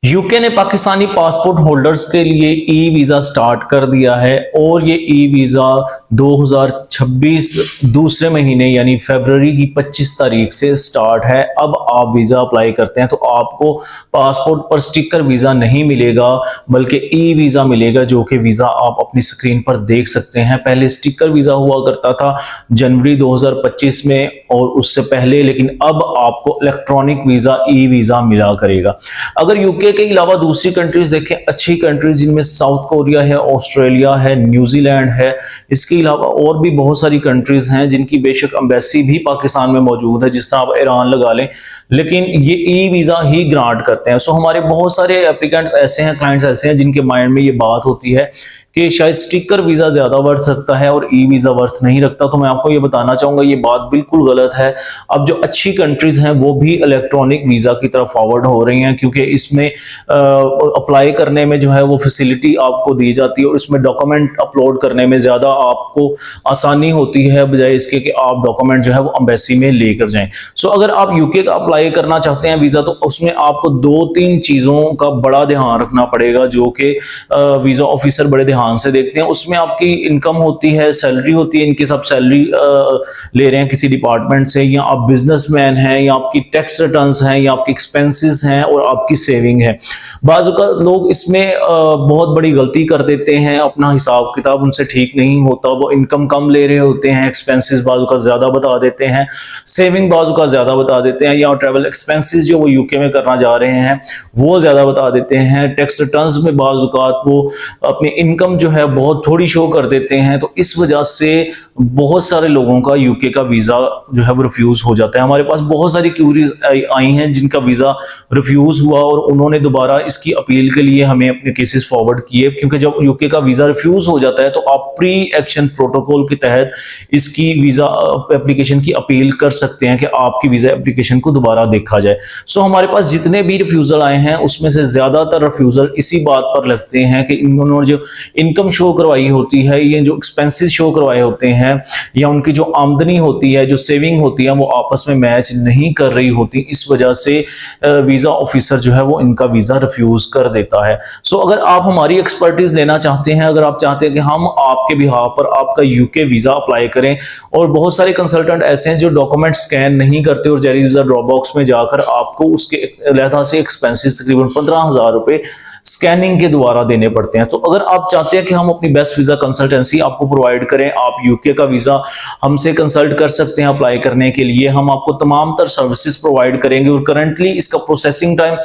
UK ने Pakistani passport holders के लिए ई वीज़ा स्टार्ट कर दिया है और ये ई वीज़ा 2026 दूसरे महीने यानी फरवरी की 25 तारीख से स्टार्ट है। अब आप वीज़ा अप्लाई करते हैं तो आपको पासपोर्ट पर स्टिकर वीज़ा नहीं मिलेगा बल्कि ई वीज़ा मिलेगा, जो कि वीज़ा आप अपनी स्क्रीन पर देख सकते हैं। पहले स्टिकर वीज़ा हुआ करता था जनवरी 2025 में और उससे पहले, लेकिन अब आपको इलेक्ट्रॉनिक वीज़ा ई वीज़ा मिला करेगा। अगर यूके के अलावा दूसरी कंट्रीज देखें, अच्छी कंट्रीज जिनमें साउथ कोरिया है, ऑस्ट्रेलिया है, न्यूजीलैंड है, इसके अलावा और भी बहुत सारी कंट्रीज हैं जिनकी बेशक एम्बेसी भी पाकिस्तान में मौजूद है, जिस तरह आप ईरान लगा लें, लेकिन ये ई वीज़ा ही ग्रांट करते हैं। सो हमारे बहुत सारे एप्लीकेंट्स ऐसे हैं, क्लाइंट्स ऐसे हैं जिनके माइंड में ये बात होती है कि शायद स्टिकर वीज़ा ज़्यादा वर्थ रखता है और ई वीज़ा वर्थ नहीं रखता। तो मैं आपको ये बताना चाहूँगा ये बात बिल्कुल गलत है। अब जो अच्छी कंट्रीज़ हैं वो भी इलेक्ट्रॉनिक वीज़ा की तरफ फॉरवर्ड हो रही हैं, क्योंकि इसमें अप्लाई करने में जो है वो फैसिलिटी आपको दी जाती है और इसमें डॉक्यूमेंट अपलोड करने में ज़्यादा आपको आसानी होती है, बजाय इसके कि आप डॉक्यूमेंट जो है वो एम्बेसी में लेकर जाएँ। सो अगर आप यूके का अप्लाई करना चाहते हैं वीज़ा, तो उसमें आपको 2-3 चीज़ों का बड़ा ध्यान रखना पड़ेगा, जो कि वीज़ा ऑफिसर बड़े ध्यान से देखते हैं। उसमें आपकी इनकम होती है, सैलरी होती है, इनके सब सैलरी ले रहे हैं किसी डिपार्टमेंट से, या आप बिजनेसमैन हैं, या आपकी टैक्स रिटर्न्स हैं, या आपकी एक्सपेंसेस हैं और आपकी सेविंग है। बाज़ औक़ात लोग इसमें बहुत बड़ी गलती कर देते हैं, अपना हिसाब किताब उनसे ठीक नहीं होता, वो इनकम कम ले रहे होते हैं, एक्सपेंसेस बाज़ औक़ात ज़्यादा बता देते हैं, सेविंग बाज़ औक़ात ज़्यादा बता देते हैं, या ट्रैवल एक्सपेंसेस जो वो यूके में करना जा रहे हैं वो ज़्यादा बता देते हैं। टैक्स रिटर्न्स में बाज़ औक़ात वो अपनी इनकम जो है बहुत थोड़ी शो कर देते हैं। तो इस वजह से बहुत सारे लोगों का यूके का वीज़ा जो है वो रिफ्यूज़ हो जाता है। हमारे पास बहुत सारी क्यूरीज आई हैं जिनका वीज़ा रिफ्यूज़ हुआ और उन्होंने दोबारा इसकी अपील के लिए हमें अपने केसेस फॉरवर्ड किए, क्योंकि जब यूके का वीज़ा रिफ्यूज़ हो जाता है तो आप प्री एक्शन प्रोटोकॉल के तहत इसकी वीज़ा एप्लीकेशन की अपील कर सकते हैं कि आपकी वीज़ा एप्लीकेशन को दोबारा देखा जाए। सो हमारे पास जितने भी रिफ्यूज़ल आए हैं उसमें से ज़्यादातर रिफ्यूज़ल इसी बात पर लगते हैं कि इन्होंने जो इनकम शो करवाई होती है, ये जो एक्सपेंसेस शो करवाए होते हैं, या उनकी जो आमदनी होती है, जो सेविंग होती है, वो आपस में मैच नहीं कर रही होती। इस वजह से वीज़ा ऑफिसर जो है वो इनका वीज़ा रिफ्यूज़ कर देता है। सो अगर आप हमारी एक्सपर्टीज़ लेना चाहते हैं, अगर आप चाहते हैं कि हम आपके बिहाफ पर आपका यूके वीज़ा अप्लाई करें, और बहुत सारे कंसल्टेंट ऐसे हैं जो डॉक्यूमेंट स्कैन नहीं करते और जेरी वीज़ा ड्रॉप बॉक्स में जाकर आपको उसके अलहदा से एक्सपेंसेस तकरीबन 15,000 रुपये स्कैनिंग के द्वारा देने पड़ते हैं। तो अगर आप चाहते हैं कि हम अपनी बेस्ट वीज़ा कंसल्टेंसी आपको प्रोवाइड करें, आप यूके का वीज़ा हमसे कंसल्ट कर सकते हैं अप्लाई करने के लिए। हम आपको तमाम तर सर्विसेज प्रोवाइड करेंगे और करंटली इसका प्रोसेसिंग टाइम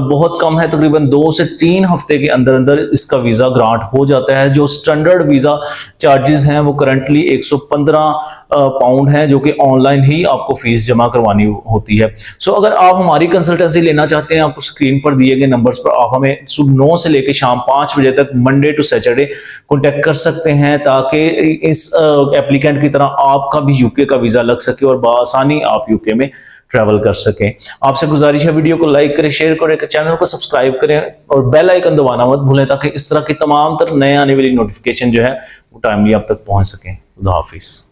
बहुत कम है, तकरीबन 2 से 3 हफ्ते के अंदर अंदर इसका वीज़ा ग्रांट हो जाता है। जो स्टैंडर्ड वीज़ा चार्जेस हैं वो करंटली 115 पाउंड है, जो कि ऑनलाइन ही आपको फीस जमा करवानी होती है। सो अगर आप हमारी कंसल्टेंसी लेना चाहते हैं, आपको स्क्रीन पर दिए गए नंबर्स पर आप हमें सुबह 9 से लेकर शाम 5 बजे तक मंडे टू सैटरडे कॉन्टेक्ट कर सकते हैं, ताकि इस एप्लीकेंट की तरह आपका भी यूके का वीज़ा लग सके और बआसानी आप यूके में ट्रैवल कर सकें। आपसे गुजारिश है वीडियो को लाइक करें, शेयर करें, चैनल को सब्सक्राइब करें और बेल आइकन दबाना मत भूलें, ताकि इस तरह की तमाम तर नए आने वाली नोटिफिकेशन जो है वो टाइमली आप तक पहुंच सकें। खुदा हाफिज़।